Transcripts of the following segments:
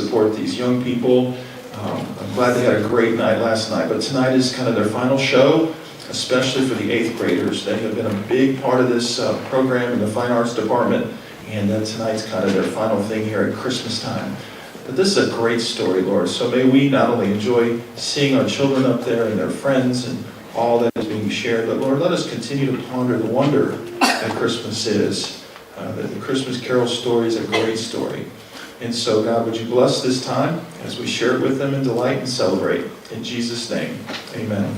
support these young people. I'm glad they had a great night last night, but tonight is kind of their final show, especially for the 8th graders. They have been a big part of this program in the Fine Arts Department, and tonight's kind of their final thing here at Christmas time. But this is a great story, Lord, so may we not only enjoy seeing our children up there and their friends and all that is being shared, but Lord, let us continue to ponder the wonder that Christmas is. That the Christmas Carol story is a great story. And so, God, would you bless this time as we share it with them and delight and celebrate. In Jesus' name, amen.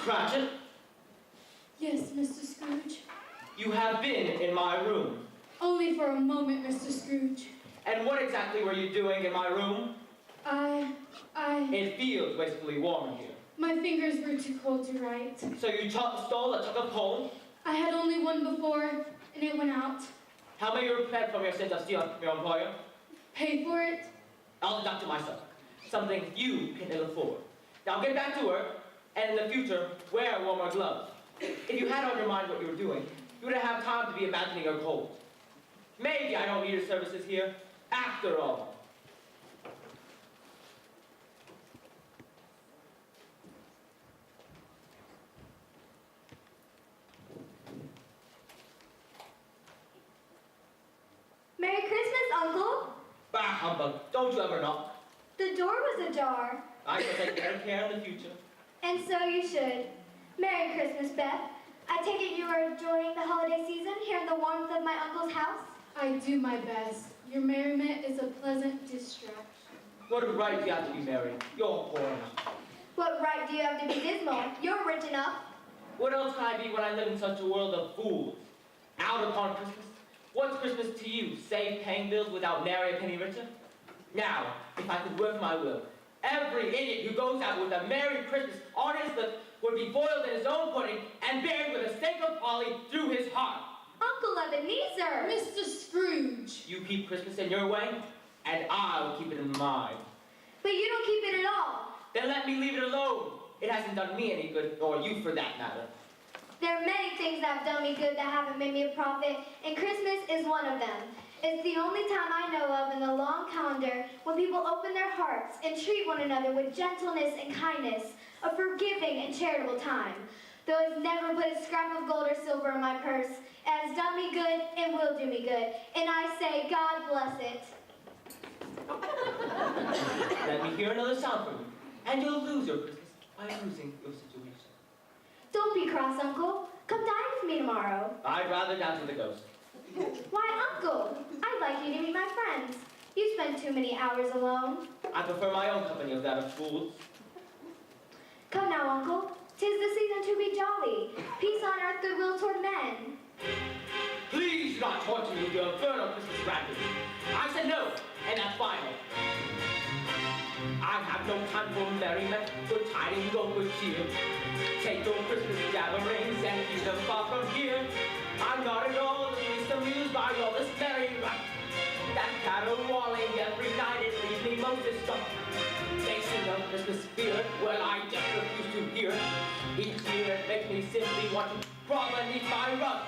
Cratchit, Yes, Mr. Scrooge. you have been in my room. Only for a moment, Mr. Scrooge. And what exactly were you doing in my room? It It feels wastefully warm in here. my fingers were too cold to write. So you stole a chunk of coal? I had only one before, and it went out. How may you repent from your sins of stealing from your employer? Pay for it? I'll deduct it myself. Something you can ill afford. Now get back to work, and in the future, wear warmer gloves. If you had on your mind what you were doing, you would have time to be imagining your cold. Maybe I don't need your services here, after all. Merry Christmas, Uncle! Bah, humbug, don't you ever knock. The door was ajar. I shall take better care in the future. And so you should. Merry Christmas, Beth. I take it you are enjoying the holiday season here in the warmth of my uncle's house? I do my best. Your merriment is a pleasant distraction. What right do you have to be married? You're poor enough. What right do you have to be dismal? You're rich enough. What else can I be when I live in such a world of fools? Out upon Christmas? What's Christmas to you, save paying bills without nary a penny richer? Now, if I could work my will, every idiot who goes out with a Merry Christmas on his lips would be boiled in his own pudding and buried with a stake of holly through his heart. Uncle Ebenezer! Mr. Scrooge! You keep Christmas in your way, and I'll keep it in mine. But you don't keep it at all. Then let me leave it alone. It hasn't done me any good, or you for that matter. There are many things that have done me good that haven't made me a profit, and Christmas is one of them. It's the only time I know of in the long calendar when people open their hearts and treat one another with gentleness and kindness, a forgiving and charitable time. Though it's never put a scrap of gold or silver in my purse, it has done me good and will do me good, and I say, God bless it. Let me hear another sound from you, and you'll lose your Christmas by losing your situation. Don't be cross, Uncle. Come dine with me tomorrow. I'd rather dance with a ghost. Why, Uncle? I'd like you to meet my friends. You spend too many hours alone. I prefer my own company of that of fools. Come now, Uncle. 'Tis the season to be jolly. Peace on earth, goodwill toward men. Please do not torture me with your infernal Christmas racket. I said no, and that's final. I have no time for merriment, good tidings or good cheer. Take your Christmas gatherings and keep them far from here. I'm not at all the least amused by all this merry rap. That caterwauling every night, it leaves me most distraught. They sing of Christmas spirit, well I just refuse to hear it. Each year it makes me simply want to crawl beneath my rug.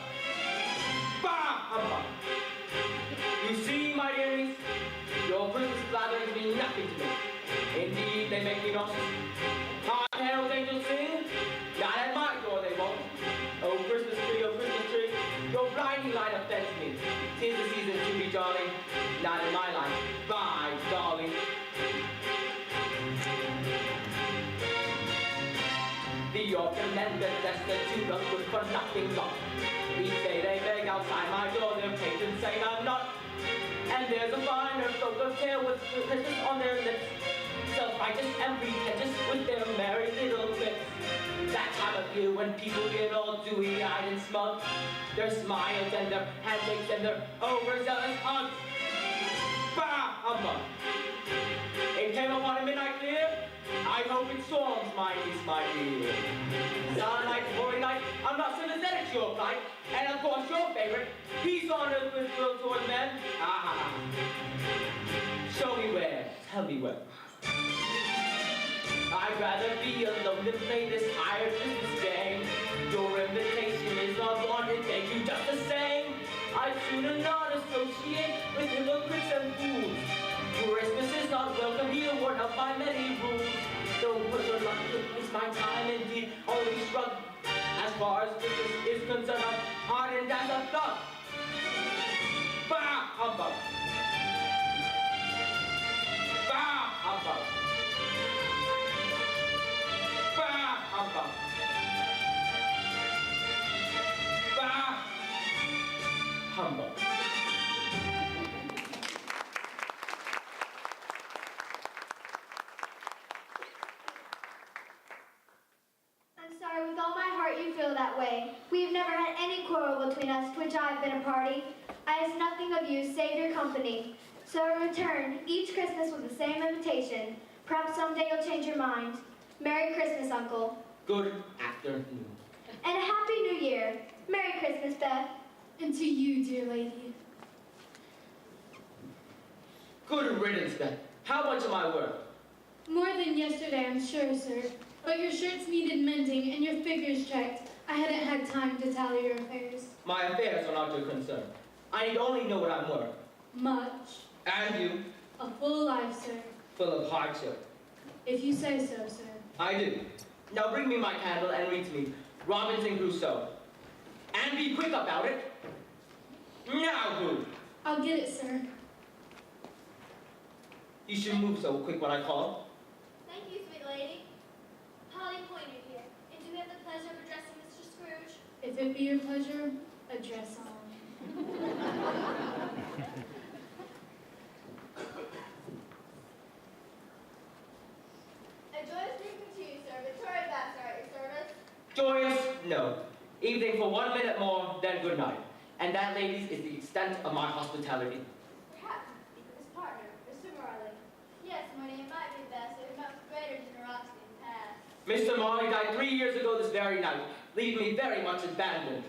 Bah! Humbug! You see, my dear niece, your Christmas gatherings mean nothing to me. Indeed, they make me nauseous. High herald angels sing, not at my door they won't. Oh Christmas tree, your blinding light offends me. 'Tis the season to be jolly, not in my life. Bye, darling. The orphan and the destitute are good for nothing long. Each day they beg outside my door, their patrons say I'm not. And there's a finer folk of tale with Christmas on their lips, self-righteous and pretentious with their merry little quips. That time of year when people get all dewy-eyed and smug, their smiles and their handshakes and their overzealous hugs. Bah! Humbug! It came upon a midnight clear. I hope it storms, my niece, my dear. Silent night, hoary night, I'm not sympathetic to your plight, and of course your favorite, peace on earth with will toward men. Ah! Show me where, tell me where. I'd rather be alone than play this hired Christmas game. Your invitation is not wanted, thank you just the same. I'd sooner not associate with hypocrites and fools. Christmas is not welcome here, worn out by many rules. Don't put your luck to waste my time, indeed, only shrug. As far as Christmas is concerned, I'm hardened as a thug. Bah! Humbug! Bah! Humbug! Bah! Humbug! Bah! Humbug! I'm sorry which I have been a party, I ask nothing of you save your company. So I return each Christmas with the same invitation. Perhaps someday you'll change your mind. Merry Christmas, Uncle. Good afternoon. And a Happy New Year. Merry Christmas, Beth. And to you, dear lady. Good riddance, Beth. How much am I worth? More than yesterday, I'm sure, sir. But your shirts needed mending and your figures checked. I hadn't had time to tally your affairs. My affairs are not your concern. I need only know what I'm worth. Much. And you, A full life, sir. full of hardship. If you say so, sir. I do. Now bring me my candle and read to me Robinson Crusoe. And be quick about it. Now, who? I'll get it, sir. You should move so quick when I call. Thank you, sweet lady. Polly Pointer here. And do you have the pleasure of addressing Mr. Scrooge? If it be your pleasure, address on. A joyous greeting to you, sir. Victoria Baxter at your service. Joyous? No. Evening for 1 minute more, then good night. And that, ladies, is the extent of my hospitality. Perhaps you speak of his partner, Mr. Marley. Yes, Mooney, it might be best if much greater generosity in the past. Mr. Marley died 3 years ago this very night, leaving me very much abandoned.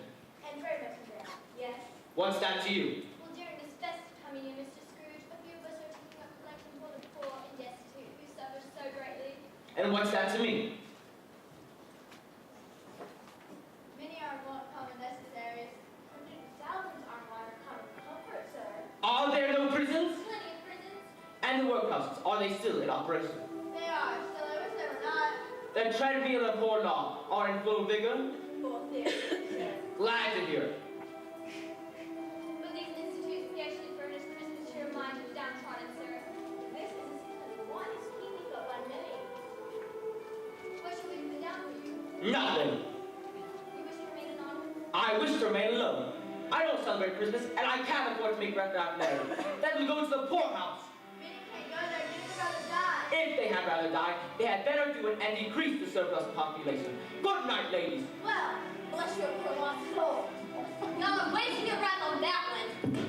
And very much in debt. Yes. What's that to you? Well, during this festive coming year, Mr. Scrooge, a few of us are taking up collecting for the poor and destitute who suffer so greatly. And what's that to me? Many are want common necessaries. Hundreds of thousands are want common comfort, sir. Are there no prisons? Plenty of prisons. And the workhouses, are they still in operation? They are. Still, I wish they were not. The treadmill and poor law are in full vigor? Full theory. Glad to hear it. But these institutes scarcely furnish Christmas cheer of mind to the downtrodden, sir. This is one is keeping but one day. What should we put down for you? Nothing. You wish to remain anonymous? I wish to remain alone. I don't celebrate Christmas, and I can't afford to make record after marriage. Then we go to the poorhouse. Many can't go there. Many would rather die. If they had rather die, they had better do it and decrease the surplus population. Good night, ladies. Well, bless your poor lost soul. Y'all are wasting your breath on that one.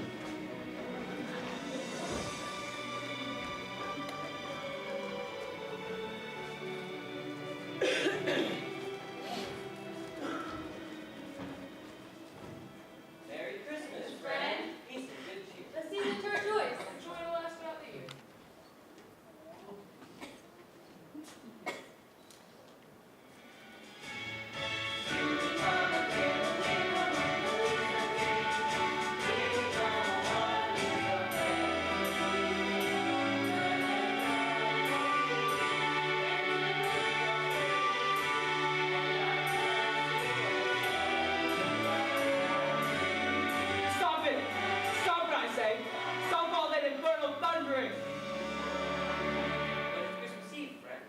Merry Christmas, friend. Peace and good cheer. The season to rejoice. Joy will last throughout the year. Stop it! Stop it, I say! Stop all that infernal thundering! But it's Christmas Eve, friend.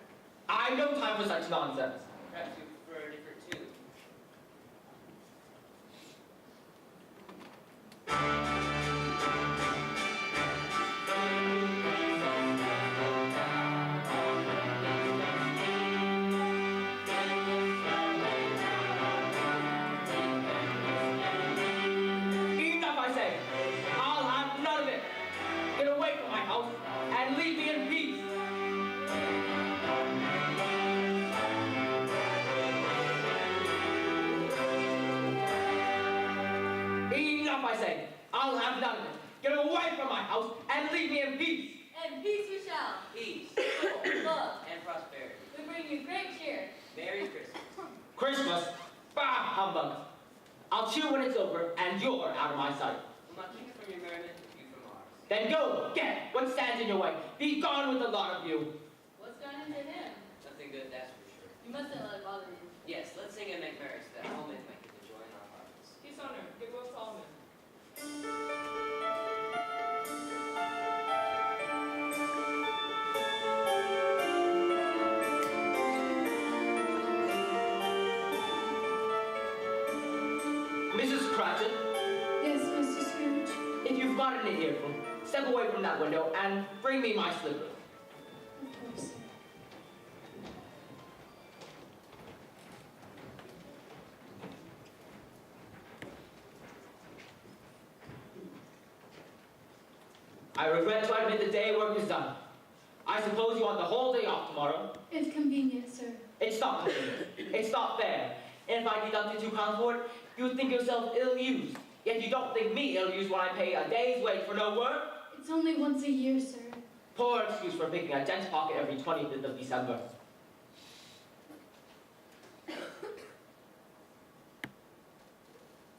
I've no time for such nonsense. Perhaps you prefer a different tune. Enough, I say! I'll have none of it! Get away from my house and leave me in peace! Enough, I say! I'll have none of it! Get away from my house and leave me in peace! And peace we shall. Peace, Love. and prosperity. We bring you great cheer. Merry Christmas. Christmas? Bah, humbug! I'll cheer when it's over and you're out of my sight. Will not keep from your merriment, you from ours. Then go, get what stands in your way. Be gone with the lot of you. What's gone into him? Nothing good, that's for sure. You mustn't let it bother you. Yes, let's sing and make merry so that all men might get the joy in our hearts. Peace on earth. Good will to all men. Mrs. Cratchit, Yes, Mr. Scrooge. if you've got an earful, step away from that window and bring me my slippers. Of course, sir. regret to admit the day work is done. I suppose you want the whole day off tomorrow? If convenient, sir. It's not convenient. It's not fair. And if I deducted £2 for it, you would think yourself ill-used. Yet you don't think me ill-used when I pay a day's wage for no work? It's only once a year, sir. Poor excuse for picking a dent's pocket every 25th of December.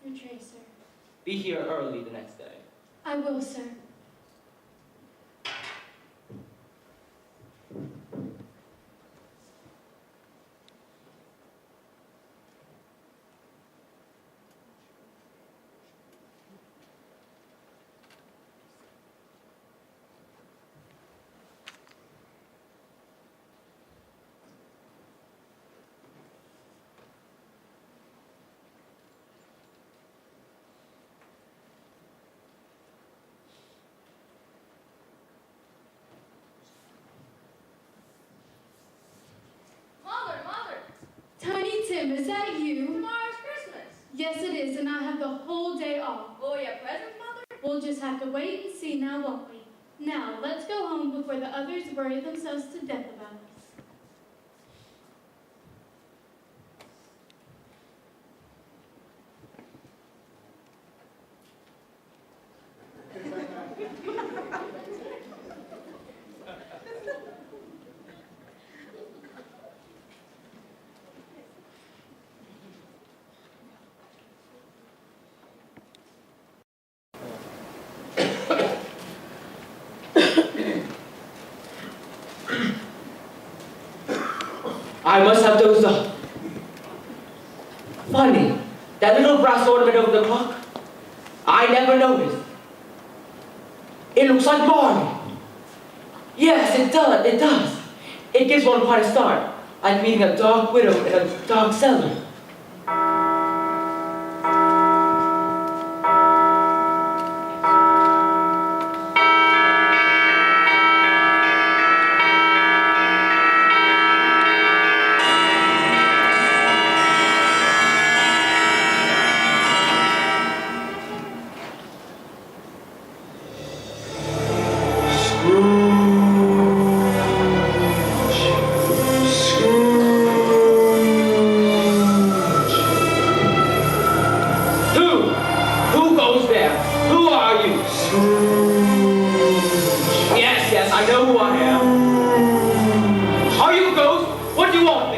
Your tray, sir. Be here early the next day. I will, sir. Mother! Tiny Tim, is that you? Tomorrow's Christmas. Yes, it is, and I have the whole day off. Oh, yeah, presents, Mother? We'll just have to wait and see now, won't we? Now, let's go home before the others worry themselves to death about us. I must have dozed off. Funny, that little brass ornament over the clock, I never noticed. It looks like Barney. Yes, it does. It gives one quite a start, like meeting a dark widow in a dark cellar. Who goes there? Who are you? Yes, I know who I am. Are you a ghost? What do you want me?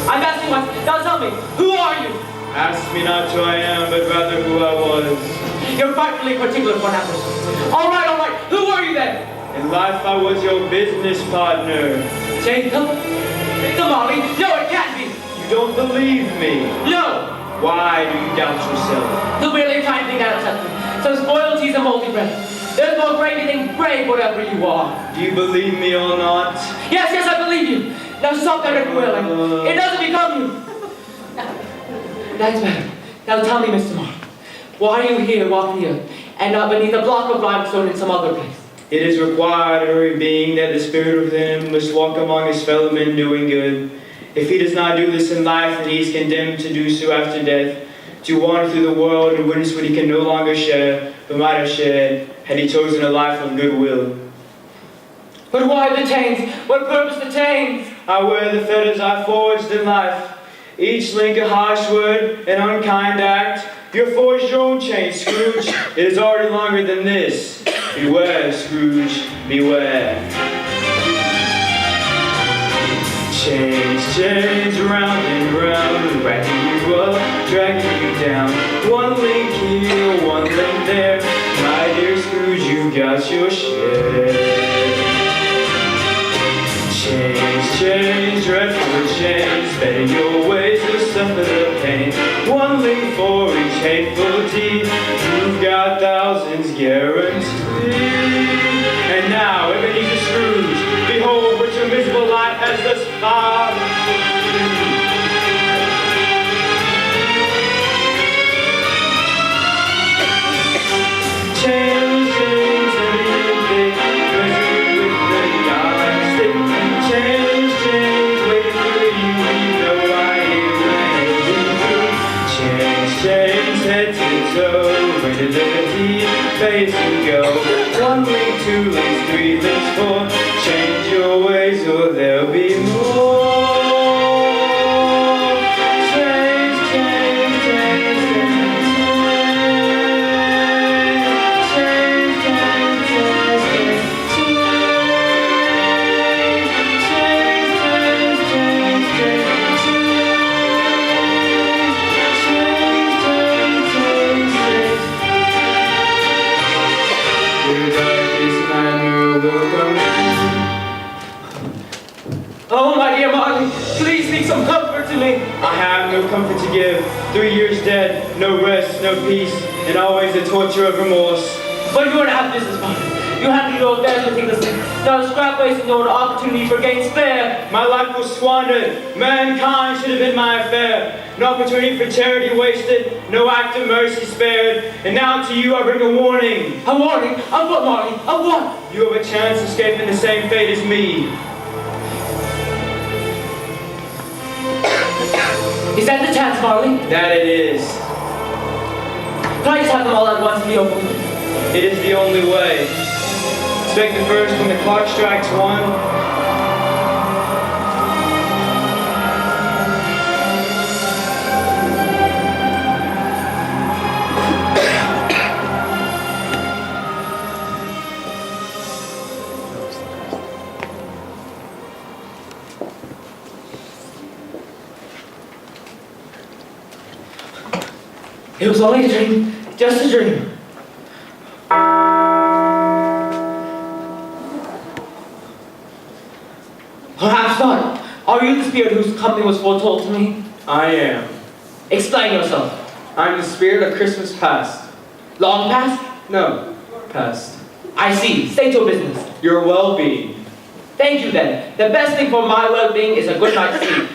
I'm asking myself. Now tell me, who are you? Ask me not who I am, but rather who I was. You're frightfully particular for an actress. All right. Who are you then? In life I was your business partner. Jacob? Molly? No, it can't be. You don't believe me. No. Why do you doubt yourself? The really tiny thing that upsets me. Some spoiled cheese and moldy bread. There's more gravy than brave, whatever you are. Do you believe me or not? Yes, I believe you. Now stop that wailing. It doesn't become you. That's better. Now tell me, Mr. Mark, why are you here walking the earth and not beneath a block of limestone in some other place? It is required of every being that the spirit within him must walk among his fellow men doing good. If he does not do this in life, then he is condemned to do so after death, to wander through the world and witness what he can no longer share, but might have shared, had he chosen a life of goodwill. But why the chains? What purpose the chains? I wear the fetters I forged in life, each link a harsh word, an unkind act. You have forged your own chain, Scrooge. It is already longer than this. Beware, Scrooge, beware. Chains, round and round, wrapping you up, dragging you down. One link here, one link there. My dear Scrooge, you got your share. Chains, dreadful chains, bending your ways to suffer the pain. One link for each hateful deed, you've got thousands guaranteed. And now, Ebenezer Scrooge, behold what your miserable life has thus far. Chains, heavy and thick, measured with the yardstick. Chains, waiting for you, know I ain't landing through. Chains, head to toe, weighted liberty, phase you go. 1 link, 2 links, 3 links, 4. Change your ways or there'll be more. Change, change, change, change, change, change, change, Oh, my dear Marley, please speak some comfort to me. I have no comfort to give. 3 years dead, no rest, no peace, and always the torture of remorse. But you are not business, Marley. You handle your affairs meticulously. Not a scrap waste, no opportunity for gain spare. My life was squandered. Mankind should have been my affair. No opportunity for charity wasted, no act of mercy spared. And now to you I bring a warning. A warning? Of what, Marley? Of what? You have a chance of escaping the same fate as me. Is that the chance, Marley? That it is. Can I just have them all at once in the open? It is the only way. Expect the first when the clock strikes 1. It was only a dream, just a dream. Perhaps not. Are you the spirit whose coming was foretold to me? I am. Explain yourself. I'm the spirit of Christmas past. Long past? No, past. I see. State your business. Your well-being. Thank you then. The best thing for my well-being is a good night's sleep.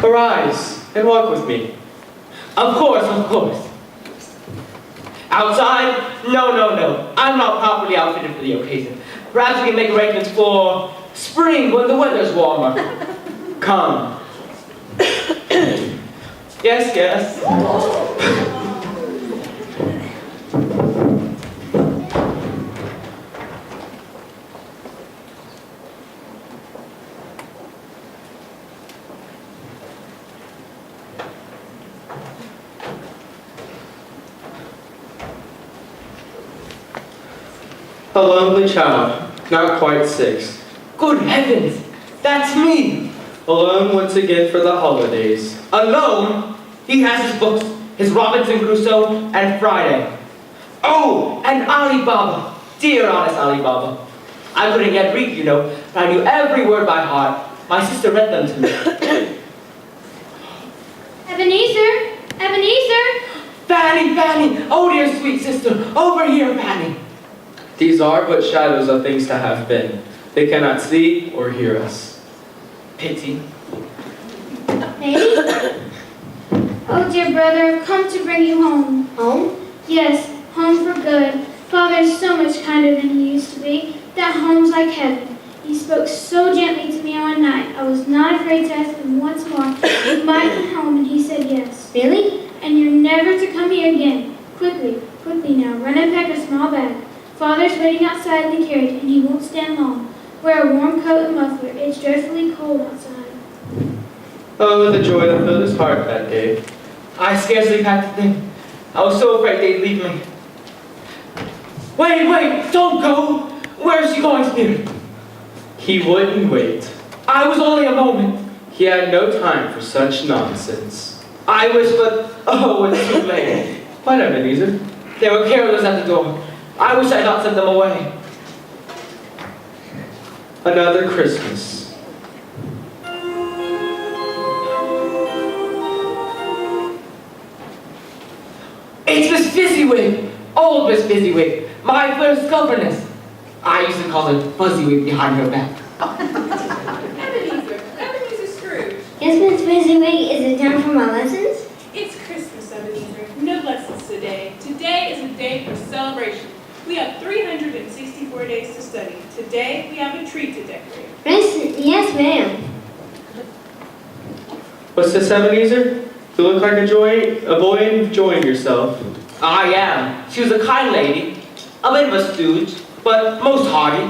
Arise and walk with me. Of course, of course. Outside? No, no, no. I'm not properly outfitted for the occasion. Perhaps we can make arrangements for spring when the weather's warmer. Come. Yes, yes. A lonely child, not quite 6. Good heavens, that's me. Alone once again for the holidays. Alone? He has his books, his Robinson Crusoe, and Friday. Oh, and Ali Baba. Dear honest Ali Baba. I couldn't yet read, you know, but I knew every word by heart. My sister read them to me. Ebenezer! Ebenezer! Fanny, Fanny! Oh, dear sweet sister, over here, Fanny. These are but shadows of things to have been. They cannot see or hear us. Pity. Lady? Oh, dear brother, I've come to bring you home. Home? Yes, home for good. Father's so much kinder than he used to be. That home's like heaven. He spoke so gently to me one night. I was not afraid to ask him once more if he might come home, and he said yes. Really? And you're never to come here again. Quickly, quickly now, run and pack a small bag. Father's waiting outside in the carriage, and he won't stand long. Wear a warm coat and muffler. It's dreadfully cold outside. Oh, the joy that filled his heart that day. I scarcely packed a thing. I was so afraid they'd leave me. Wait, wait, don't go! Where is she going, Spirit? He wouldn't wait. I was only a moment. He had no time for such nonsense. I wish, but oh, it's too late. What, Ebenezer? There were carolers at the door. I wish I'd not sent them away. Another Christmas. It's Miss Fezziwig, old Miss Fezziwig, my first governess. I used to call her Fuzzywig behind her back. Ebenezer Scrooge. Yes, Miss Fezziwig, is it time for my lessons? It's Christmas, Ebenezer. No lessons today. Today is a day for celebration. We have 364 days to study. Today, we have a tree to decorate. Yes, ma'am. What's this, Ebenezer? You look like a boy and you've joined yourself. I am. She was a kind lady, a bit of a stooge, but most hearty.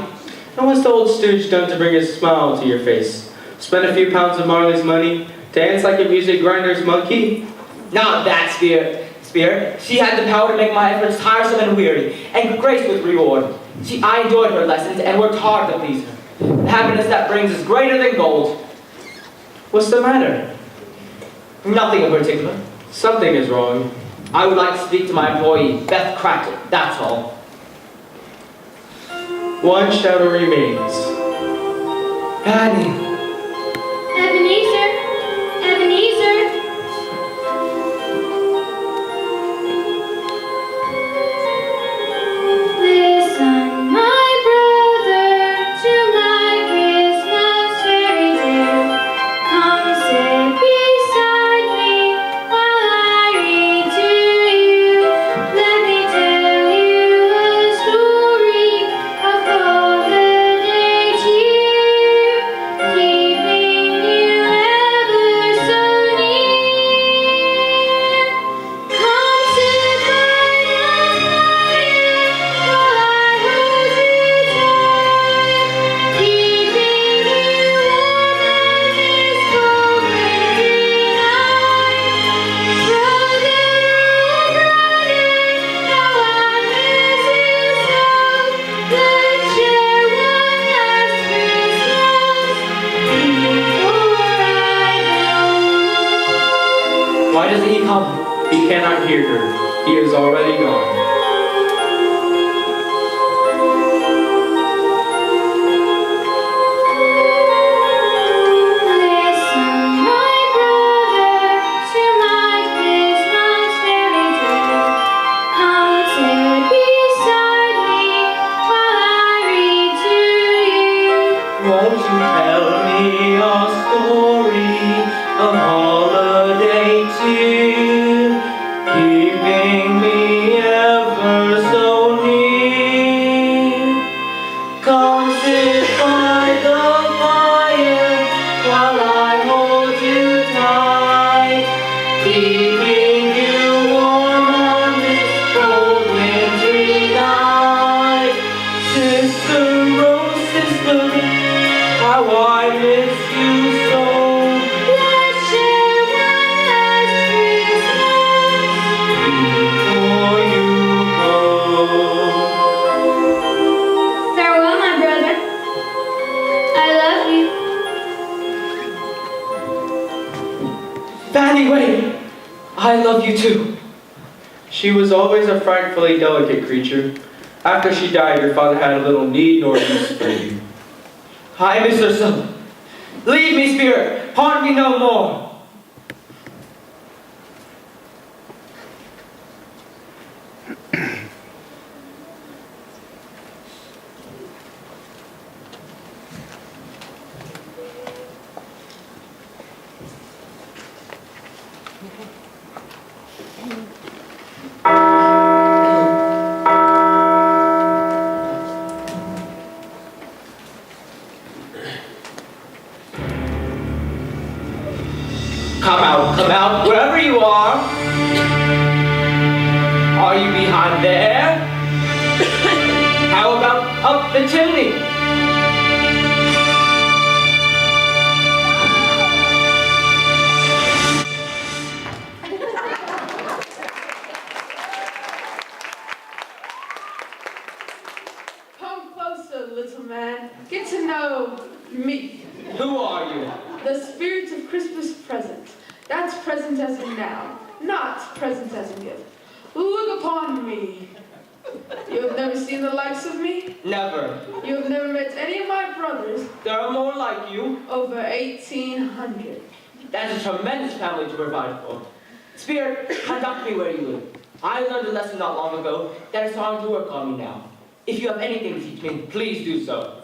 And what's the old stooge done to bring a smile to your face? Spend a few pounds of Marley's money? Dance like a music grinder's monkey? Not that, Spear. She had the power to make my efforts tiresome and weary, and graced with reward. I enjoyed her lessons and worked hard to please her. The happiness that brings is greater than gold. What's the matter? Nothing in particular. Something is wrong. I would like to speak to my employee, Beth Cratchit, that's all. One shadow remains. Annie. Ebenezer! Ebenezer! Listen, my brother, to my Christmas fairy tale. Come sit beside me while I read to you. Let me tell you a story of holiday cheer, keeping you ever so near. Come sit by the fire while I hold you tight, keeping you warm on this cold winter night. Brother, oh brother, how I miss you so. Let's share one last Christmas before I go. Why doesn't he come? He cannot hear her. He is already gone. Listen, my brother, to my Christmas fairy tale. Come sit beside me while I read to you. Won't you tell me a story of holiday cheer, keeping me ever so near? Come sit by the fire while I hold you tight, keeping you warm on this cold wintry night. Sister, oh sister, how I miss you so. Let's share one last Christmas Before you go. Farewell, my brother. I love you. Fanny, wait! I love you too. She was always a frightfully delicate creature. After she died, your father had little need nor use for you. I miss her so. Leave me, Spirit. Haunt me no more. Come out, wherever you are. Are you behind there? How about up the chimney? Come closer, little man. Get to know me. Who are you? The spirit of Christmas present. That's present as in now, not present as in gift. Look upon me. You have never seen the likes of me? Never. You have never met any of my brothers? There are more like you. Over 1,800. That's a tremendous family to provide for. Spirit, conduct me where you live. I learned a lesson not long ago that is trying to work on me now. If you have anything to teach me, please do so.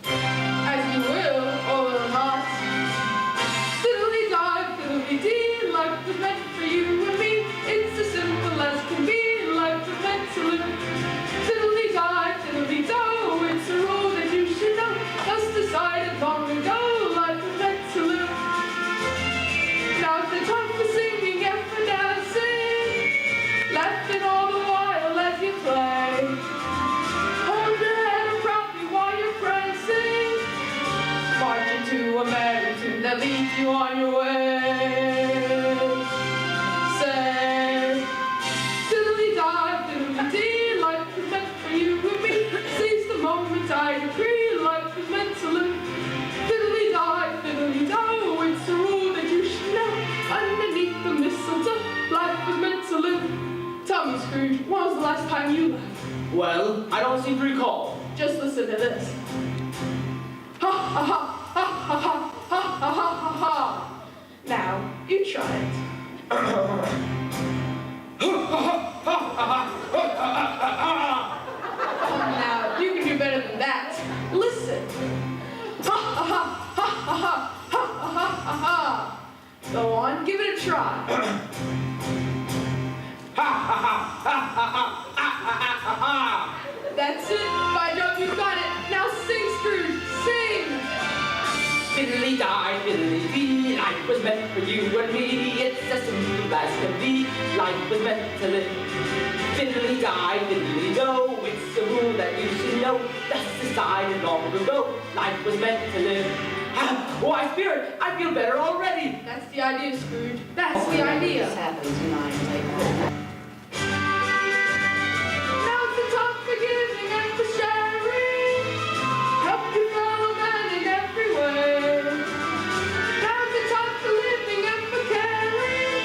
As you will, or will not. Fiddly-dog, fiddly-dee, life was meant for you and me. It's as simple as can be, life was meant to live. Fiddly-dog, fiddly-do, it's a rule that you should know. Just decided long ago, life was meant to live. Now's the time for singing and for dancing, laughing all the Scrooge, I decree life is meant to live. Fiddly-die, fiddly-do, it's a rule that you should know. Underneath the mistletoe, life was meant to live. Tell me, Scrooge, when was the last time you laughed? Well, I don't seem to recall. Just listen to this. Ha ha ha ha ha ha ha ha ha ha ha. Now, you try it. Now, you can do better than that. Listen. Ha ha ha ha ha ha ha ha ha ha. Go on, give it a try. That's it. By Jove, you got it. Now sing, Scrooge. Sing. Fiddly-die, fiddly-dee, life was meant for you and me. It's as simple as can be. Life was meant to live. Fiddly-die, fiddly-do, it's a rule that you should know. That's decided long ago. Life was meant to live. Why, Spirit, I feel better already. That's the idea, Scrooge. That's the idea. This happens tonight. Like, Now's the time for giving and for sharing. Help your fellow man in every way. Now's the time for living and for caring.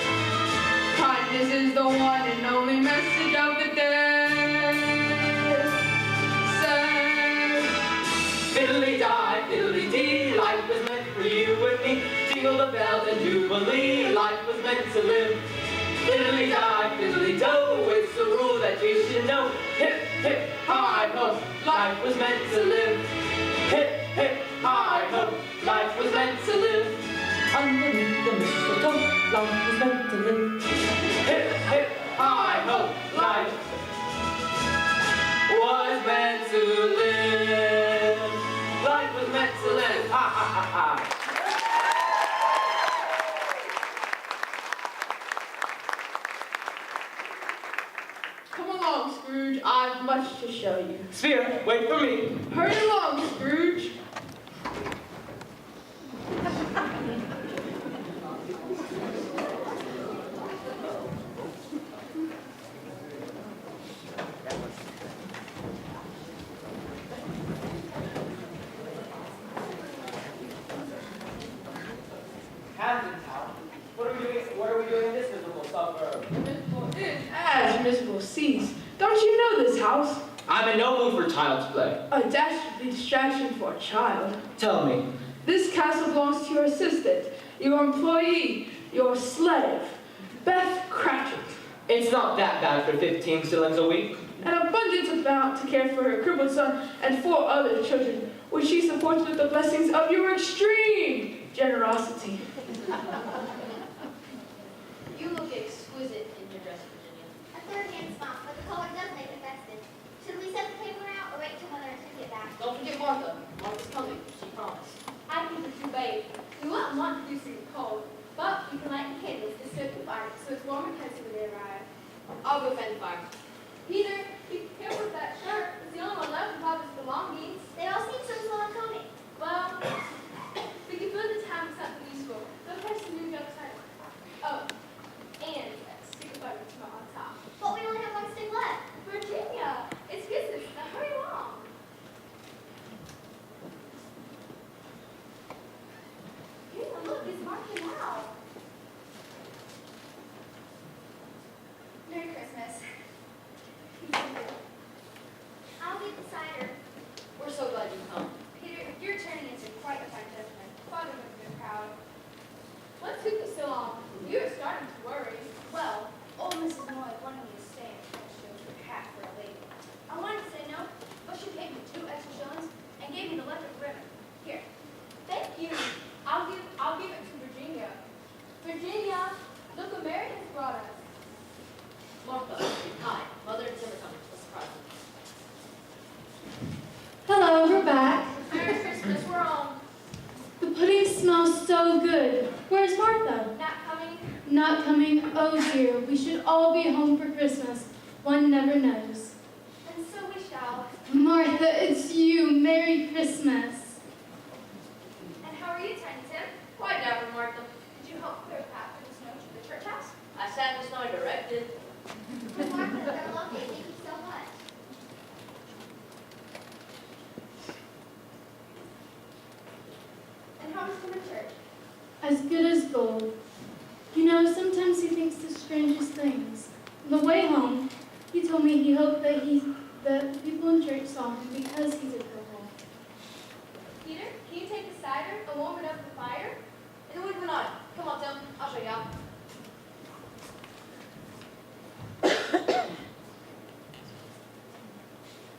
Kindness is the one and only message of the day. Say, Fiddly-die, fiddly-dee, life was meant for you and me. Jingle the bells and jubilee, life was meant to live. Fiddly-die, fiddly-do, it's a rule that you should know. Hip, hip, hi-ho, life was meant to live. Hip, hip, hi-ho, life was meant to live. Underneath the mistletoe, life was meant to live. Hip, hip, hi-ho, life was meant to live. Life was meant to live. Ha ha ha ha. come along, Scrooge. I've much to show you. Sphere, wait for me. Hurry along, Scrooge. Camden Town. What are we doing in this miserable suburb? As miserable seas. Don't you know this house? I'm in no mood for child's play. A dastardly distraction for a child. Tell me. This castle belongs to your assistant, your employee, your slave, Beth Cratchit. It's not that bad for 15 shillings a week. An abundance amount to care for her crippled son and 4 other children, which she supports with the blessings of your extreme generosity. You look exquisite in your dress, Virginia. A third-hand spot, but the color does make it festive. Should we set the table out or wait till Mother and Tim get back? Don't forget Martha. Martha's coming. She promised. I think it's too late. We won't want to do something cold, but we can light the candles to stoke the fire so it's warm and cozy when they arrive. I'll go fan the fire. Peter, be careful with that shirt. It's the only one left of Papa's belongings. They all seem so slow and combing. Well, we can fill the time with something useful. Don't press the new jump side. Oh, and stick a button on top. But we only have one stick left. Virginia, it's business. Now hurry along. Here, look, it's marking out. Merry Christmas. I'll get the cider. We're so glad you come. Peter, you're turning into quite a fine gentleman. Father would have been proud. What took you so long? You're starting to worry. Well, old Mrs. Moy wanted me to stay and fetch those for hat for a lady. I wanted to say no, but she paid me 2 extra shillings and gave me the electric ribbon. Here. Thank you. I'll give it to Virginia. Virginia, look what Mary has brought us. Martha, hi. Mother and Tim are coming. Let's surprise them. Hello, we're back. Merry Christmas, we're home. The pudding smells so good. Where's Martha? Not coming? Not coming. Oh dear, we should all be home for Christmas. One never knows. And so we shall. Martha, it's you. Merry Christmas. And how are you, Tiny Tim? Quite dapper, Martha. Did you help clear the path for the snow to the church house? I sat in the snow and directed. Martha, they're lovely. Thank you so much. as good as gold. You know, sometimes he thinks the strangest things. On the way home, he told me he hoped that the people in church saw him because he's a cripple. Peter, can you take the cider and warm it up at the fire? And the wood went on. Come on, Tim. I'll show you how.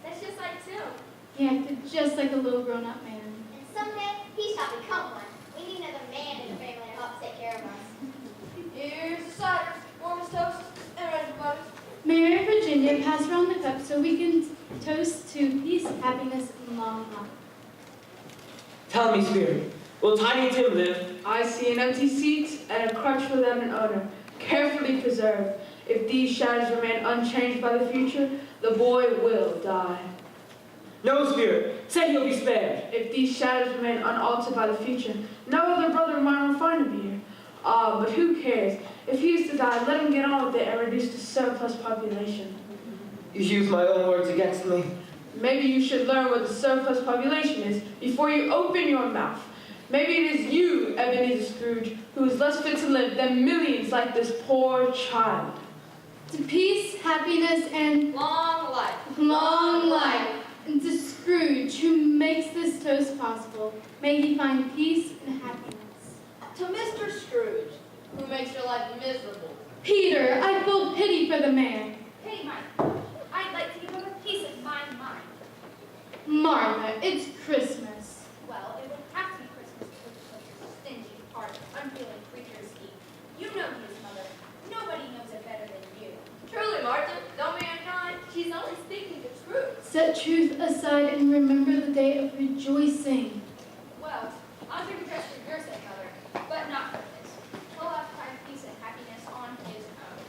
That's just like Tim. He acted just like a little grown-up man. And someday, he shall become one. We need another man in the family to help take care of us. Here's the cider, warm as toast, and ready for butter. Mary and Virginia pass around the cup so we can toast to peace, happiness, and long life. Tell me, Spirit, will Tiny Tim live? I see an empty seat and a crutch without an owner, carefully preserved. If these shadows remain unchanged by the future, the boy will die. No, Spirit, say he'll be spared. If these shadows remain unaltered by the future, no other brother of mine will find him here. Ah, but who cares? If he is to die, let him get on with it and reduce the surplus population. You use my own words against me. Maybe you should learn what the surplus population is before you open your mouth. Maybe it is you, Ebenezer Scrooge, who is less fit to live than millions like this poor child. To peace, happiness, and Long life. long life. And to Scrooge, who makes this toast possible, may he find peace and happiness. To Mr. Scrooge, who makes your life miserable. Peter, I feel pity for the man. Hey, Mike. I'd like to give him a peace of mind. Martha, it's Christmas. Well, it would have to be Christmas because of such a stingy, hard, unfeeling creature's he. You know his mother. Nobody knows it better than you. Truly, Martha, don't be unkind. She's only speaking the truth. Set truth aside and remember the day of rejoicing. Well, I'll give a dress for your sake, Mother, but not for his. He'll have to find peace and happiness on his own.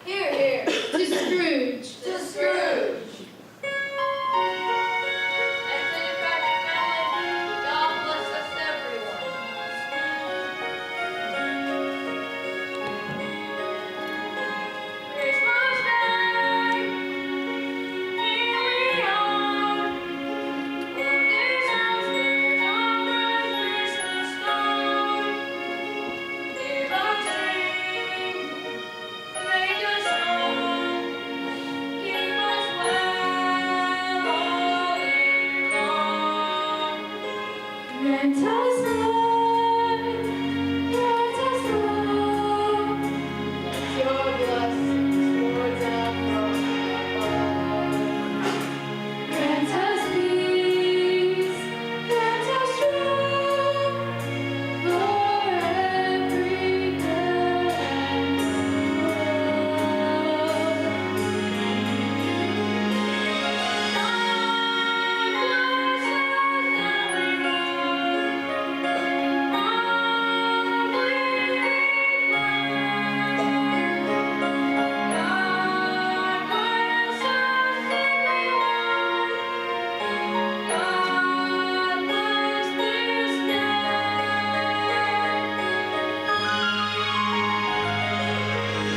Here, here. To Scrooge. To Scrooge. And to the tragic family, God bless us everyone. Christmas Day, here we are. On this house there's always Christmas star. Give us rain, make us strong, keep us well all year long. Grant us life, grant us love. Your blessings towards us from above. Grant us peace, grant us strength for every good and God bless this day.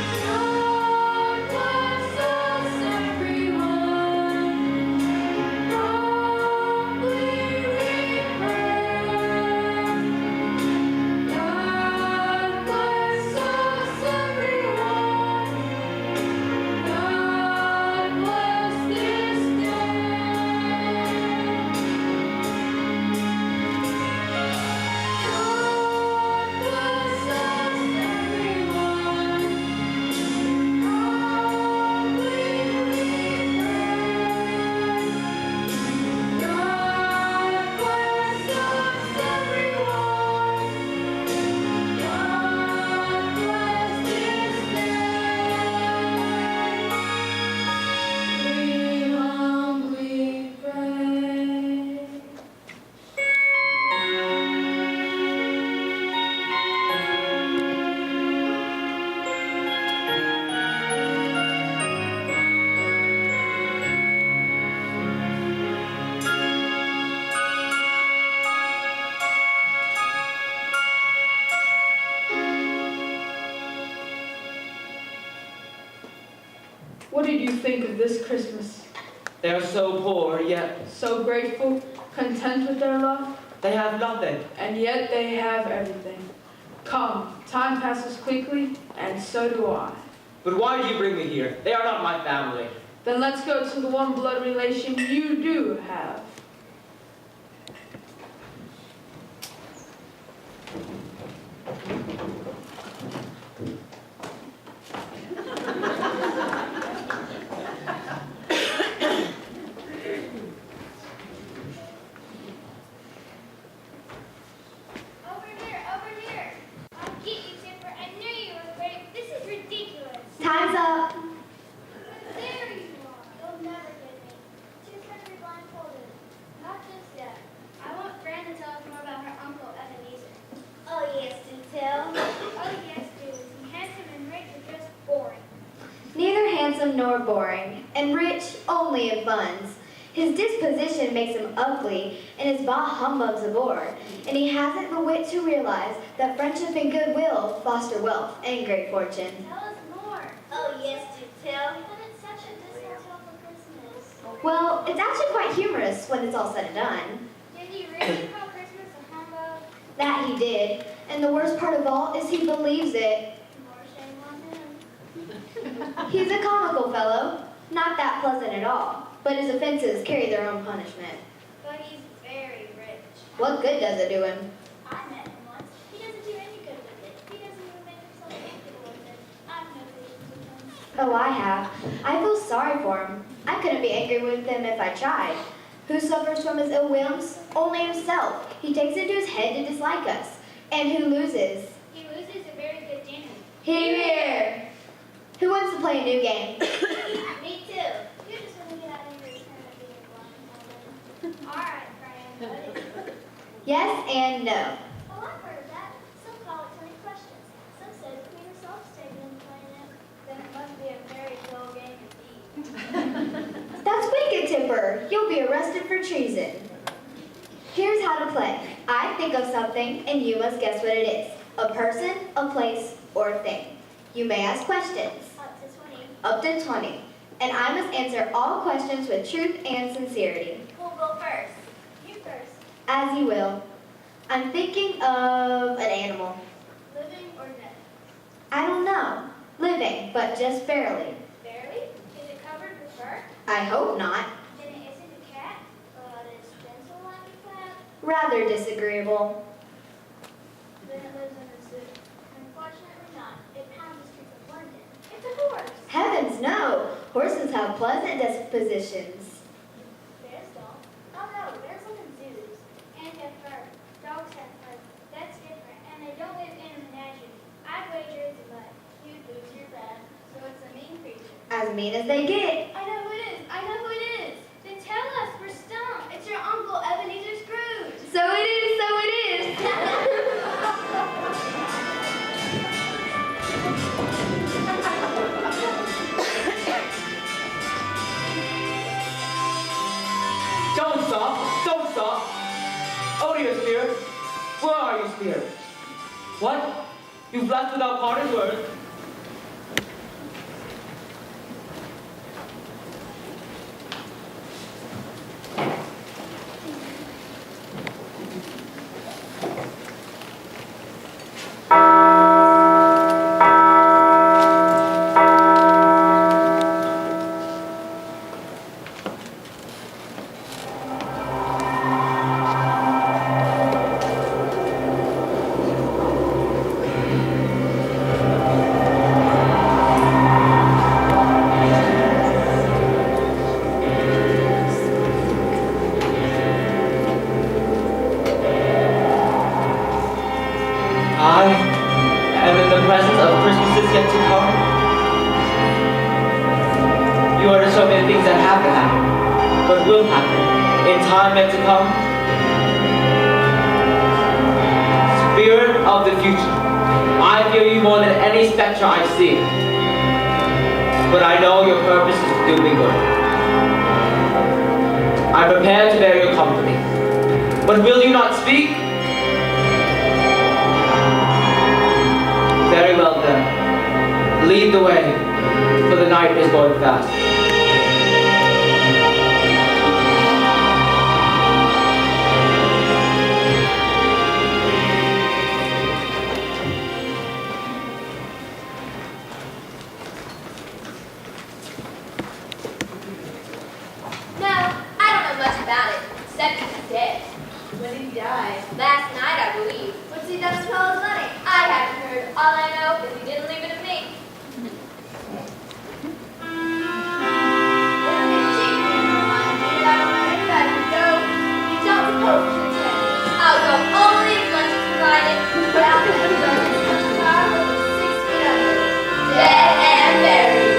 God bless us everyone. Humbly we pray. God bless us everyone. God bless this day. God bless us everyone. Humbly we pray. God bless us everyone. God bless this day. We humbly pray. What did you think of this Christmas? They are so poor, yet So grateful, content with their lot, they have nothing. and yet they have everything. Come, time passes quickly, and so do I. But why did you bring me here? They are not my family. Then let's go to the one blood relation you do have. Over here. I'll get you, Tipper. I knew you were ready. This is ridiculous. Time's up. There you are. You'll never get me. Too scared to be blindfolded. Not just yet. I want Fran to tell us more about her uncle, Ebenezer. Oh, yes, do tell. Oh, yes, do. Is he handsome and rich or just boring? Neither handsome nor boring, and rich only in funds. His disposition makes him ugly, and his bah humbugs a bore, and he hasn't the wit to realize that friendship and goodwill foster wealth and great fortune. Tell us more. Oh, yes, do tell. But it's such a dismal tale for Christmas. Well, it's actually quite humorous when it's all said and done. Did he really call Christmas a humbug? That he did, and the worst part of all is he believes it. More shame on him. He's a comical fellow, not that pleasant at all, but his offenses carry their own punishment. But he's very rich. What good does it do him? I met him once. He doesn't do any good with it. He doesn't even make himself comfortable with it. I've no patience with him. Oh, I have. I feel sorry for him. I couldn't be angry with him if I tried. Who suffers from his ill whims? Only himself. He takes it to his head to dislike us. And who loses? He loses a very good dinner. Hear, hear. Who wants to play a new game? Me too. You just want to get out of your turn of being blindfolded. All right, Fran. Yes and no. Oh, I've heard of that. Some call it 20 questions. Some say the queen herself's taken in playing it. Then it must be a very dull game indeed. That's wicked, Tipper. You'll be arrested for treason. Here's how to play. I think of something, and you must guess what it is. A person, a place, or a thing. You may ask questions. Up to 20. Up to 20. And I must answer all questions with truth and sincerity. Who'll go first? You first. As you will. I'm thinking of an animal. Living or dead? I don't know. Living, but just barely. Barely? Is it covered with fur? I hope not. Then it isn't a cat, but it's pencil like a cat. Rather disagreeable. Then it lives in a zoo. Unfortunately not. It pounds the streets of London. It's a horse. Heavens no. Horses have pleasant dispositions. Bears don't. Oh no, bears live in zoos. And have fur. Dogs have fur. That's different. And they don't live in a menagerie. I'd wager it's a mud. You'd lose your bet. So it's a mean creature. As mean as they get. I know who it is. I know who it is. Then tell us. We're stumped. It's your uncle, Ebenezer Scrooge. So it is, so it is. Don't stop! Don't stop! Oh, dear spirit! Where are you, spirit? What? You've left without parting words? I am in the presence of Christmases yet to come. You are to show me the things that have happened, but will happen in time yet to come. Spirit of the future, I fear you more than any spectre I see. But I know your purpose is to do me good. I prepare to bear your company. But will you not speak? Very well then. Lead the way, for the night is going fast. about it, except he's dead. When did he die? Last night, I believe. What's he done with all his money? I haven't heard. All I know is he didn't leave it to me. I'll go only as much as provided. Well, then, as much as power was 6 feet under. Dead and buried.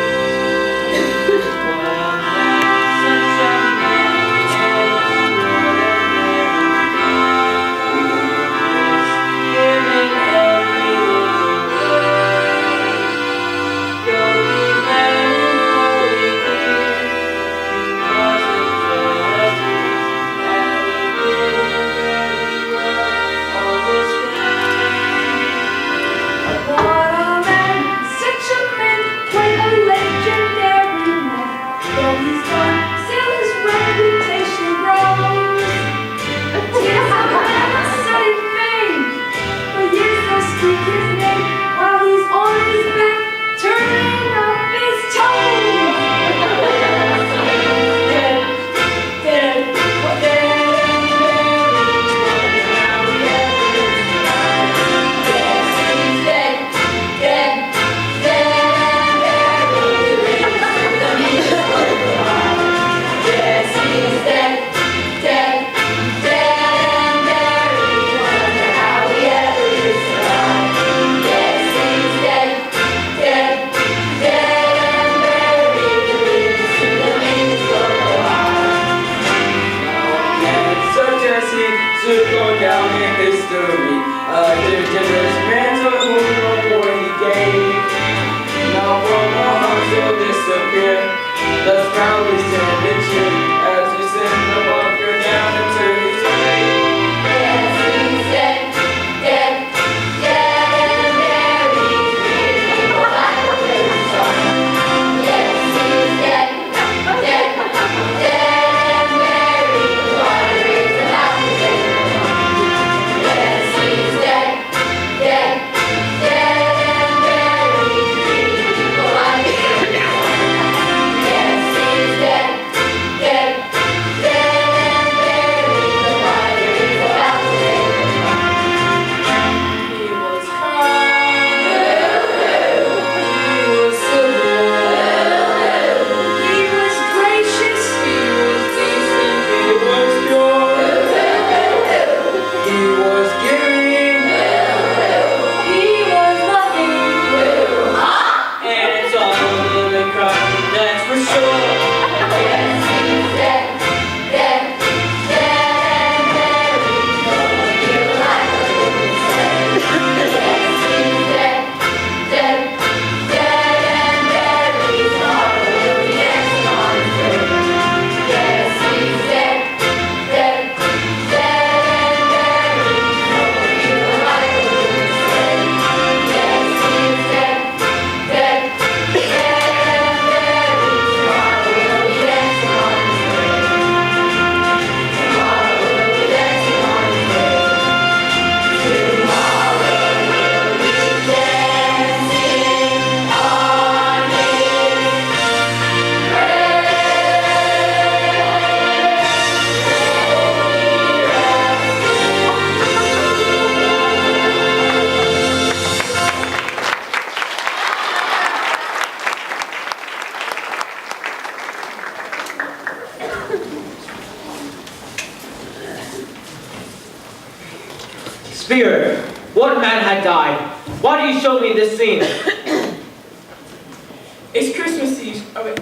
Spirit, what man had died? Why do you show me this scene? It's Christmas Eve. Oh, wait.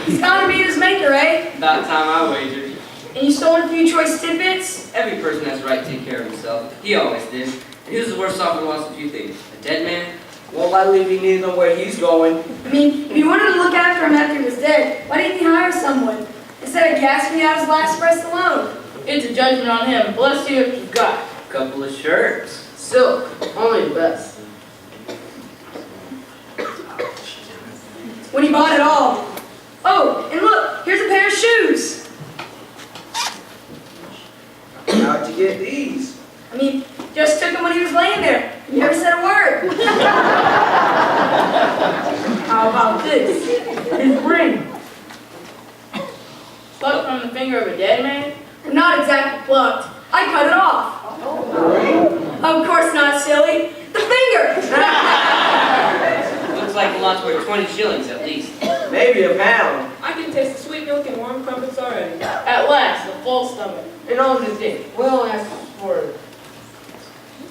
He's gotta be his maker, eh? About time I wagered. And you stole a few choice tidbits? Every person has the right to take care of himself. He always did. And he was the worst off and lost a few things. A dead man? Won't likely be needing him where he's going. I mean, if you wanted to look after him after he was dead, why didn't he hire someone? Instead of gasping out his last breath alone. It's a judgment on him. Bless you if you've got. Couple of shirts. Silk, only the best. When he bought it all. Oh, and look, here's a pair of shoes. How'd you get these? I mean, just took him when he was laying there. He never said a word. How about this? His ring. But from the finger of a dead man? Not exactly plucked. I cut it off. Of course not, silly. The finger! Looks like the lot's worth 20 shillings at least. Maybe a pound. I can taste the sweet milk and warm crumpets already. At last, a full stomach. And all the thing. Well, ask for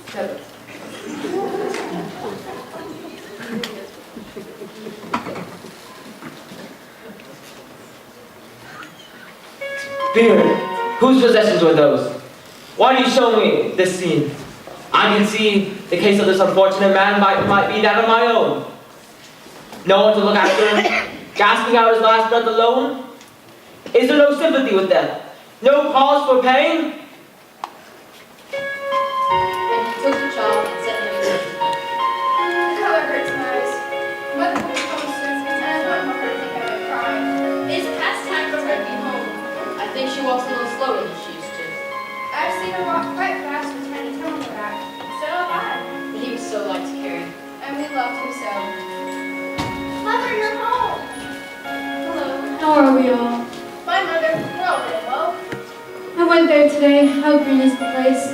7. Beard, whose possessions were those? Why do you show me this scene? I can see the case of this unfortunate man might be that of my own. No one to look after him, gasping out his last breath alone? Is there no sympathy with death? No cause for pain? And he took the child and set him in prison. The color hurts my eyes. Mother will be home soon, and I wouldn't want her to think I've been crying. It's past time for her to be home. I think she walks a little slower than she used to. I've seen her walk quite fast with Tiny Tim on her back. So have I. But he was so light to carry. And we loved him so. Mother, you're home! Hello. How are we all? Bye, Mother. We're all dead, well. I went there today. How green is the place?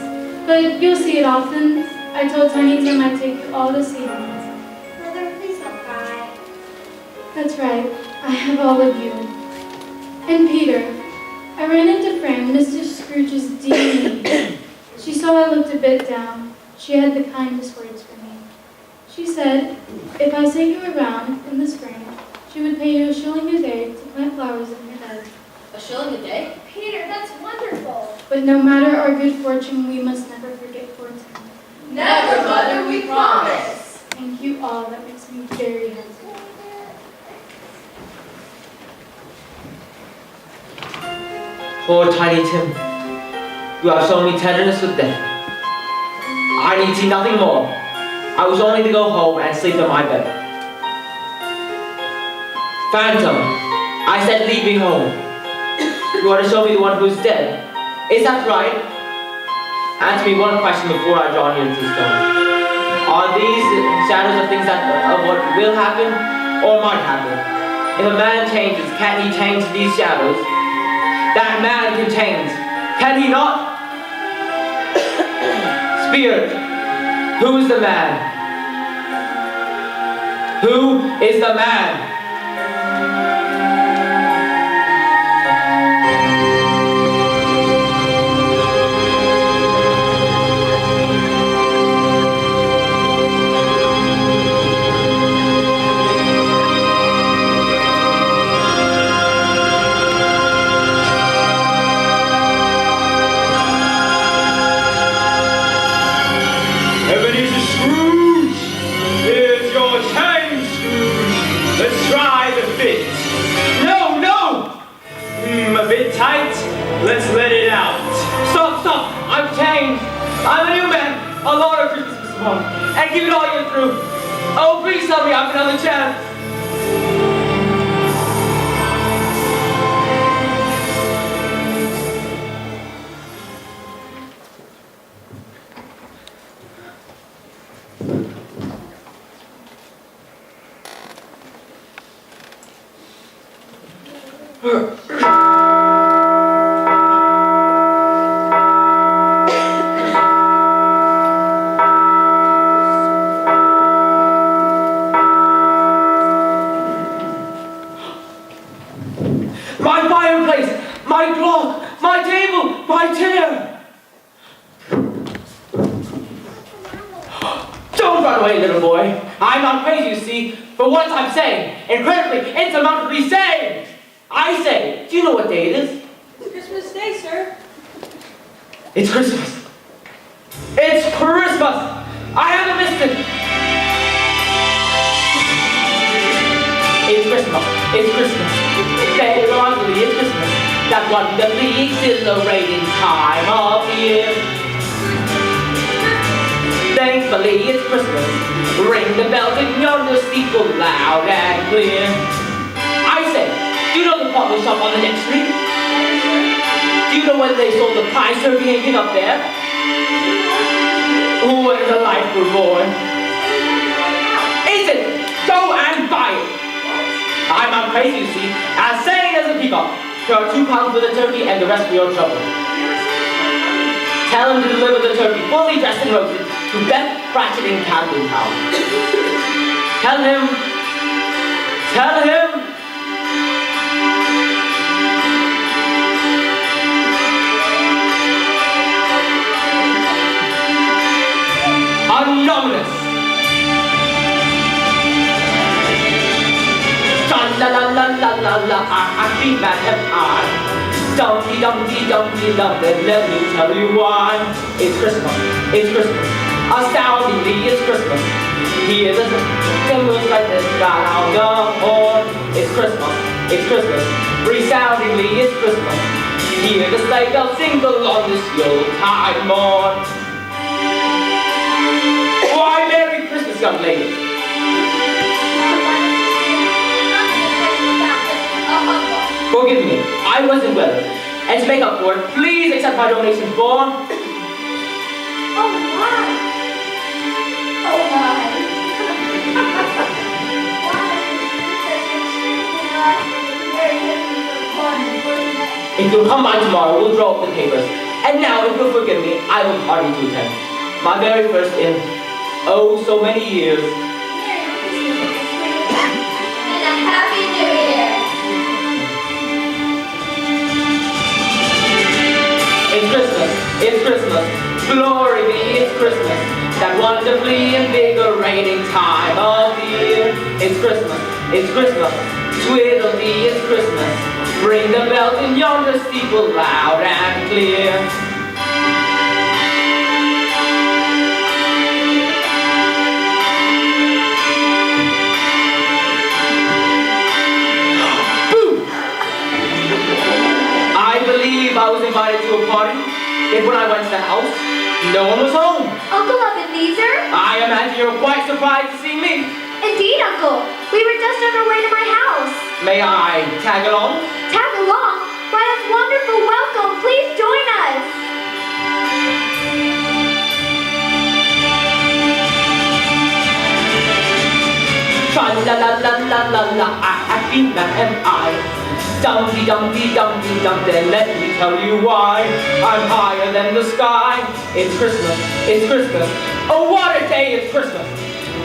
But you'll see it often. I told Tiny Tim I'd take you all to see it. Mother, please don't cry. That's right. I have all of you. And Peter, I ran into Fran, Mr. Scrooge's dear niece. She saw I looked a bit down. She had the kindest words for me. She said, if I sent you around in the spring, she would pay you a shilling a day to plant flowers in your bed. A shilling a day? Peter, that's wonderful. But no matter our good fortune, we must never forget fortune. Never, Mother, we promise. Thank you all. That makes me very happy. Poor Tiny Tim, you have shown me tenderness with death. I need see nothing more. I was only to go home and sleep in my bed. Phantom, I said leave me home. You want to show me the one who's dead? Is that right? Answer me one question before I draw near to the stone. Are these shadows of things of what will happen or might happen? If a man changes, can't he change these shadows? That man can change, can he not? Spirit, who is the man? Who is the man? Let's let it out. Stop, stop! I'm changed! I'm a new man! A lot of Christmas this morning. And give it all you're through. Oh, please tell me I have another chance. My fireplace, my clock, my table, my chair. Don't run away, little boy. I'm not crazy, you see, for once I'm sane, incredibly, insurmountably sane. I say, do you know what day it is? It's Christmas Day, sir. It's Christmas. It's Christmas. I haven't missed it. It's Christmas. It's Christmas. Verily, it's Christmas. That wonderfully exhilarating time of year. Thankfully, it's Christmas. Ring the bells in yonder steeple loud and clear. I say, do you know the potluck shop on the next street? Do you know when they sold the pie serving and up there? When the life were born. Is it? Go and buy it. I'm not crazy, you see, as sane as a peacock. Here are 2 pounds for the turkey and the rest for your trouble. Tell him to deliver the turkey fully dressed and roasted to Beth Cratchit in Camden Town. Tell him. Anonymous. La la la la la la, I feel that am I. Dumpty dumpty dumpty dumpty, let me tell you why. It's Christmas, astoundingly it's Christmas. Hear the cymbals like the sound of horn. It's Christmas, resoundingly it's Christmas. Hear the sleigh bells jingle on this Yuletide morn. Why, Merry Christmas, young lady. Forgive me, I wasn't well. And to make up for it, please accept my donation for... Oh my! Oh my! If you'll come by tomorrow, we'll draw up the papers. And now, if you'll forgive me, I will party to attend. My very first in, oh, so many years. And a Happy New Year! It's Christmas, glory be, it's Christmas, that wonderfully invigorating time of year. It's Christmas, tweedledee, it's Christmas, ring the bells in yonder steeple loud and clear. I believe I was invited to a party, yet when I went to the house, no one was home. Uncle Ebenezer? I imagine you're quite surprised to see me. Indeed, Uncle. We were just on our way to my house. May I tag along? Tag along? Why, that's wonderful. Welcome. Please join us. Tra-la-la-la-la-la-la, a happy man am I. Dumpty dumpty dumpty dumpty, let me tell you why. I'm higher than the sky. It's Christmas, oh what a day, it's Christmas,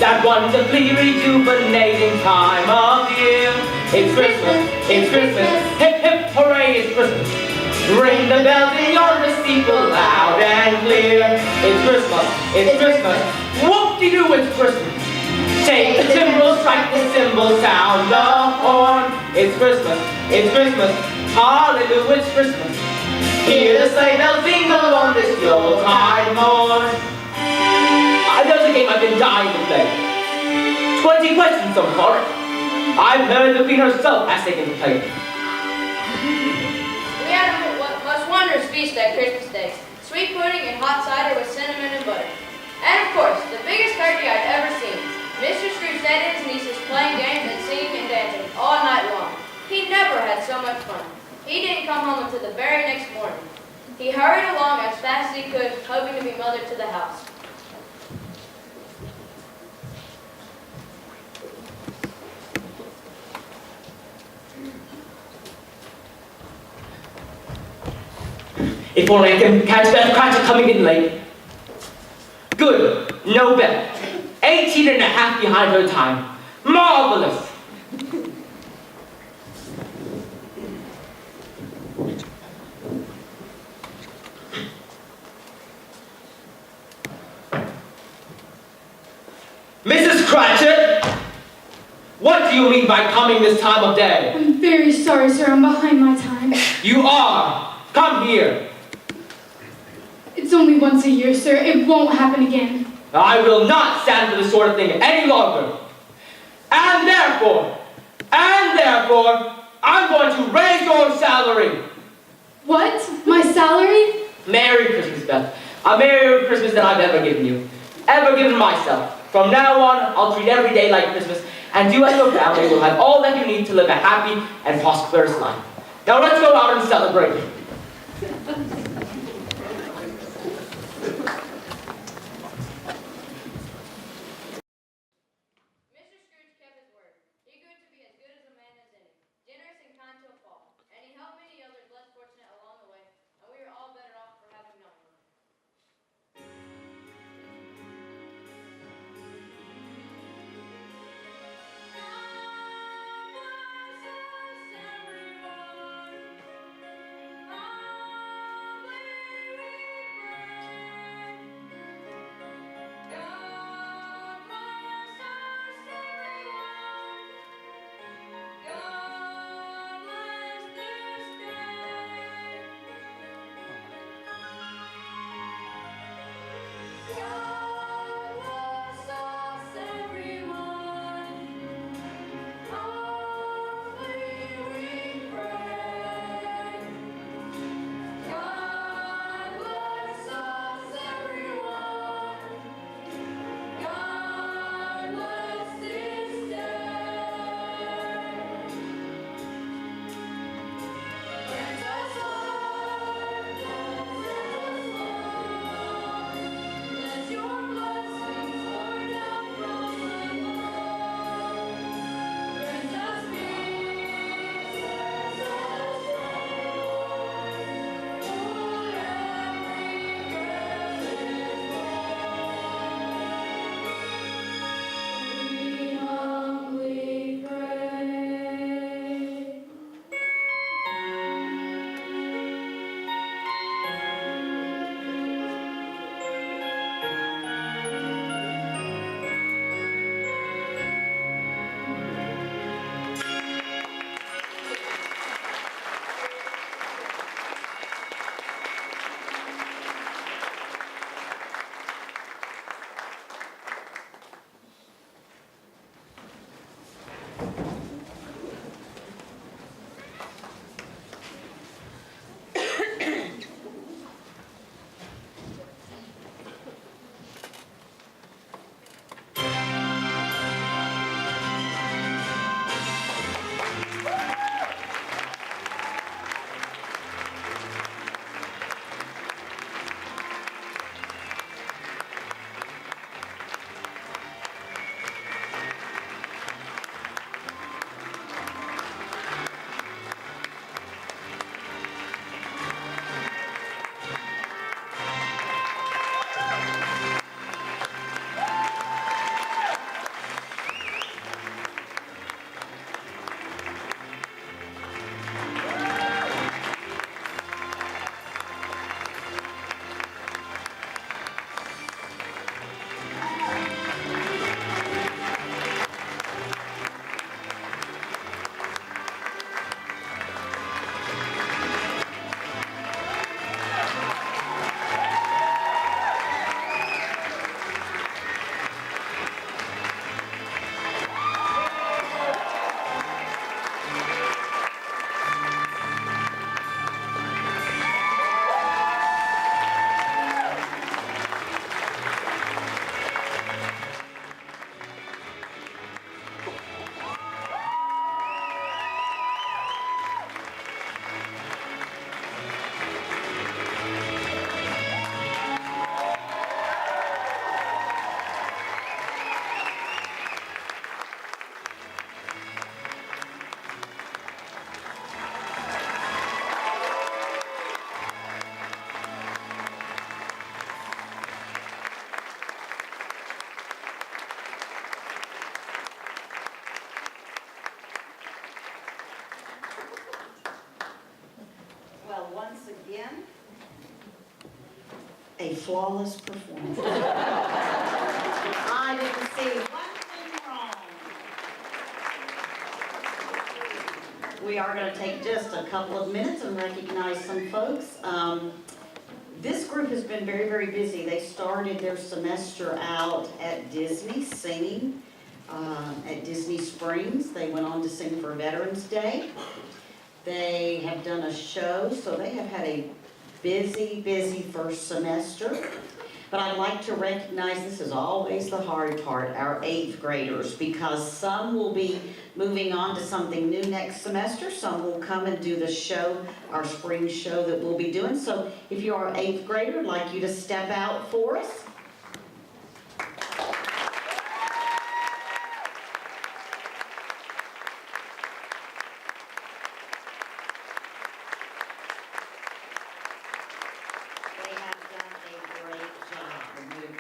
that wonderfully rejuvenating time of year. It's Christmas, hip hip hooray, it's Christmas, ring the bells in yonder steeple loud and clear. It's Christmas, whoop-de-doo, it's Christmas. Take the timbrel, strike the cymbal, sound the horn. It's Christmas, hallelujah, it's Christmas. Hear the sleigh bells jingle on this Yuletide morn. There's a game I've been dying to play. 20 questions, some call it. I've heard the Queen herself has taken to play. We had a most wondrous feast at Christmas Day. Sweet pudding and hot cider with cinnamon and butter. And of course, the biggest turkey I'd ever seen. Mr. Scrooge had his nieces playing games and singing and dancing all night long. He never had so much fun. He didn't come home until the very next morning. He hurried along as fast as he could, hoping to be mothered to the house. If only I can catch Beth Cratchit coming in late. Good, no Beth. 18 and a half behind her time. Marvelous. Mrs. Cratchit, what do you mean by coming this time of day? I'm very sorry, sir. I'm behind my time. You are. Come here. It's only once a year, sir. It won't happen again. I will not stand for this sort of thing any longer. And therefore, I'm going to raise your salary. What? My salary? Merry Christmas, Beth. A merrier Christmas than I've ever given you. Ever given myself. From now on, I'll treat every day like Christmas, and you and your family will have all that you need to live a happy and prosperous life. Now let's go out and celebrate. Mr. Scrooge kept his word. He grew to be as good as a man as any, generous and kind to a fault, and he helped many once again a flawless performance. I didn't see one thing wrong. We are going to take just a couple of minutes and recognize some folks. This group has been very, very busy. They started their semester out at Disney singing at Disney Springs. They went on to sing for Veterans Day. They have done a show, so they have had a busy, busy first semester. But I'd like to recognize, this is always the hard part, our 8th graders, because some will be moving on to something new next semester. Some will come and do the show, our spring show that we'll be doing. So if you are an 8th grader, I'd like you to step out for us.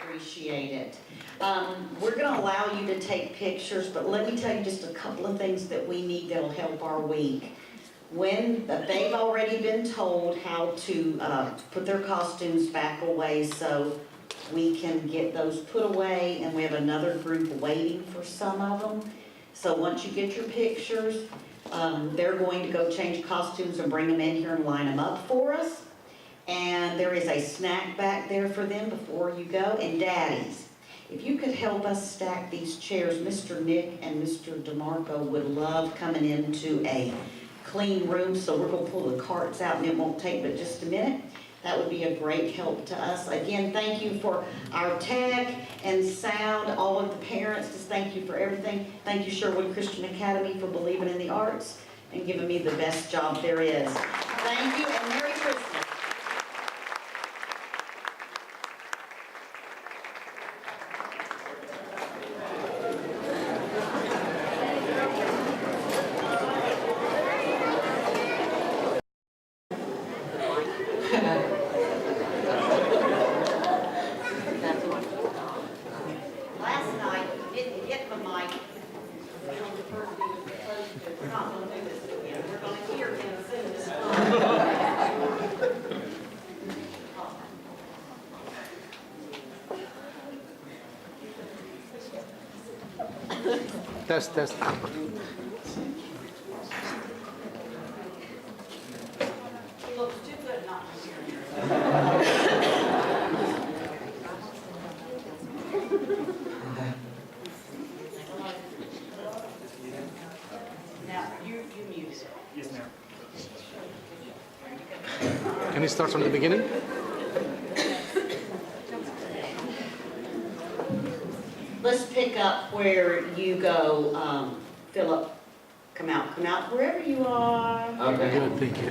Appreciate it. We're going to allow you to take pictures, but let me tell you just a couple of things that we need that'll help our week. When they've already been told how to put their costumes back away so we can get those put away, and we have another group waiting for some of them. So once you get your pictures, they're going to go change costumes and bring them in here and line them up for us. And there is a snack back there for them before you go. And daddies, if you could help us stack these chairs, Mr. Nick and Mr. DeMarco would love coming into a clean room. So we're going to pull the carts out, and it won't take but just a minute. That would be a great help to us. Again, thank you for our tech and sound, all of the parents. Just thank you for everything. Thank you, Sherwood Christian Academy, for believing in the arts and giving me the best job there is. Thank you, and Merry Christmas. Last night, you didn't get the mic. We're not going to do this again. We're going to hear him sing this song. Test. He looks too good not to hear him. Now, you mute. Yes, ma'am. Can you start from the beginning? Let's pick up where you go, Philip. Come out, wherever you are. Okay. Good, thank you.